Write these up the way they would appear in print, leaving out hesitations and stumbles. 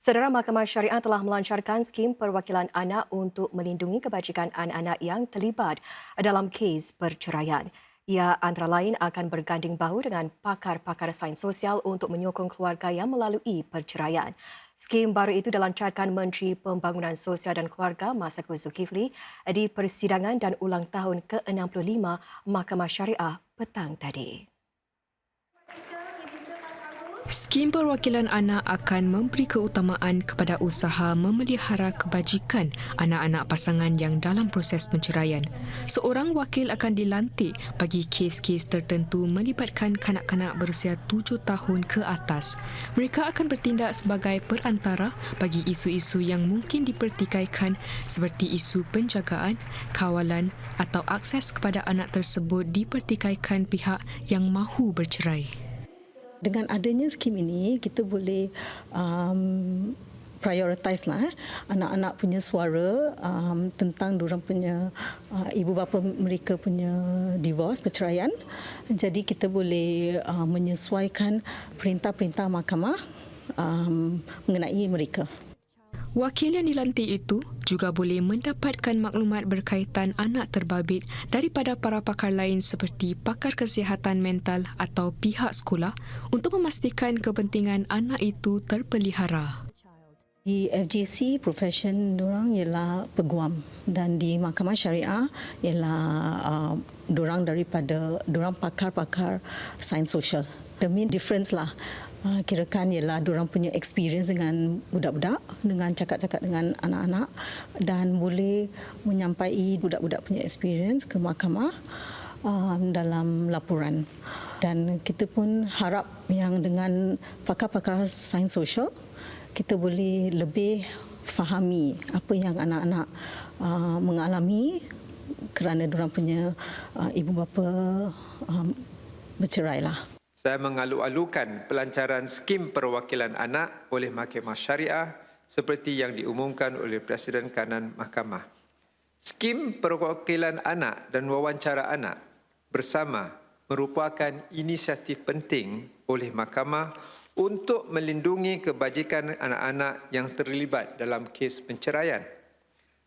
Saudara Mahkamah Syariah telah melancarkan skim perwakilan anak untuk melindungi kebajikan anak-anak yang terlibat dalam kes perceraian. Ia antara lain akan berganding bahu dengan pakar-pakar sains sosial untuk menyokong keluarga yang melalui perceraian. Skim baru itu dilancarkan Menteri Pembangunan Sosial dan Keluarga Masako Zulkifli di persidangan dan ulang tahun ke-65 Mahkamah Syariah petang tadi. Skim perwakilan anak akan memberi keutamaan kepada usaha memelihara kebajikan anak-anak pasangan yang dalam proses penceraian. Seorang wakil akan dilantik bagi kes-kes tertentu melibatkan kanak-kanak berusia 7 tahun ke atas. Mereka akan bertindak sebagai perantara bagi isu-isu yang mungkin dipertikaikan seperti isu penjagaan, kawalan atau akses kepada anak tersebut dipertikaikan pihak yang mahu bercerai. Dengan adanya skim ini, kita boleh prioritize anak-anak punya suara tentang diorang punya ibu bapa mereka punya divorce, perceraian. Jadi kita boleh menyesuaikan perintah-perintah mahkamah mengenai mereka. Wakil yang dilantik itu juga boleh mendapatkan maklumat berkaitan anak terbabit daripada para pakar lain seperti pakar kesihatan mental atau pihak sekolah untuk memastikan kepentingan anak itu terpelihara. Di FGC, profession diorang ialah peguam dan di Mahkamah Syariah ialah diorang pakar-pakar sains sosial. The main difference kirakan ialah diorang punya experience dengan budak-budak, dengan cakap-cakap dengan anak-anak dan boleh menyampaikan budak-budak punya experience ke mahkamah dalam laporan. Dan kita pun harap yang dengan pakar-pakar sains sosial, kita boleh lebih fahami apa yang anak-anak mengalami kerana diorang punya ibu bapa bercerailah. Saya mengalu-alukan pelancaran skim perwakilan anak oleh Mahkamah Syariah seperti yang diumumkan oleh Presiden Kanan Mahkamah. Skim perwakilan anak dan wawancara anak bersama merupakan inisiatif penting oleh Mahkamah untuk melindungi kebajikan anak-anak yang terlibat dalam kes penceraian.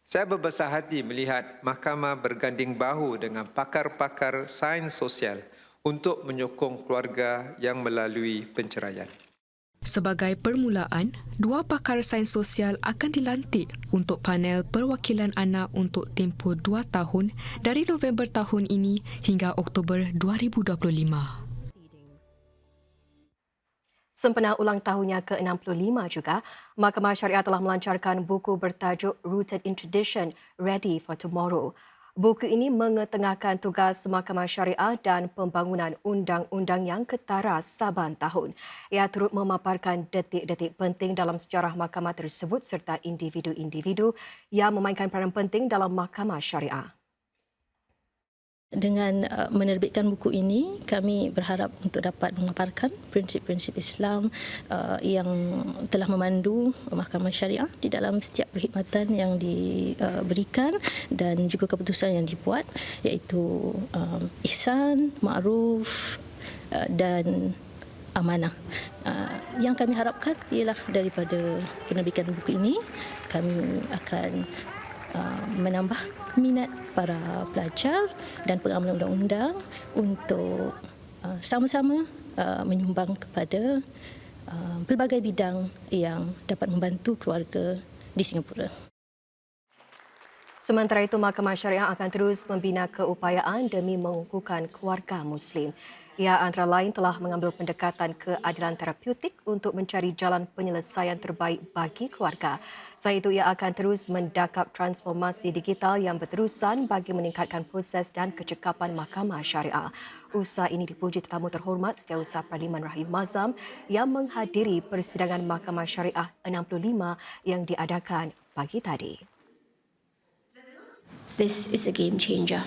Saya berbesar hati melihat Mahkamah berganding bahu dengan pakar-pakar sains sosial untuk menyokong keluarga yang melalui penceraian. Sebagai permulaan, 2 pakar sains sosial akan dilantik untuk panel perwakilan anak untuk tempoh 2 tahun dari November tahun ini hingga Oktober 2025. Sempena ulang tahunnya ke-65 juga, Mahkamah Syariah telah melancarkan buku bertajuk Rooted in Tradition, Ready for Tomorrow. Buku ini mengetengahkan tugas Mahkamah Syariah dan pembangunan undang-undang yang ketara saban tahun. Ia turut memaparkan detik-detik penting dalam sejarah mahkamah tersebut serta individu-individu yang memainkan peranan penting dalam Mahkamah Syariah. Dengan menerbitkan buku ini, kami berharap untuk dapat memaparkan prinsip-prinsip Islam yang telah memandu Mahkamah Syariah di dalam setiap perkhidmatan yang diberikan dan juga keputusan yang dibuat, iaitu ihsan, ma'ruf dan amanah. Yang kami harapkan ialah daripada penerbitan buku ini, kami akan menambah minat para pelajar dan pengamal undang-undang untuk sama-sama menyumbang kepada pelbagai bidang yang dapat membantu keluarga di Singapura. Sementara itu, Mahkamah Syariah akan terus membina keupayaan demi mengukuhkan keluarga Muslim. Ia antara lain telah mengambil pendekatan keadilan terapeutik untuk mencari jalan penyelesaian terbaik bagi keluarga. Selain itu, ia akan terus mendakap transformasi digital yang berterusan bagi meningkatkan proses dan kecekapan Mahkamah Syariah. Usaha ini dipuji tetamu terhormat Setiausaha Parlimen Rahim Mazam yang menghadiri persidangan Mahkamah Syariah 65 yang diadakan pagi tadi. This is a game changer.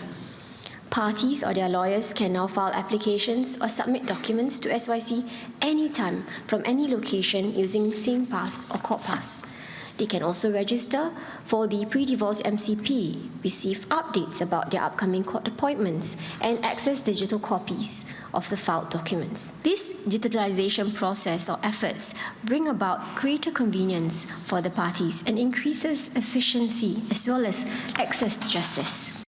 Parties or their lawyers can now file applications or submit documents to SYC anytime from any location using SingPass or CorePass. They can also register for the pre-divorce MCP, receive updates about their upcoming court appointments, and access digital copies of the filed documents. This digitalization process or efforts bring about greater convenience for the parties and increases efficiency as well as access to justice.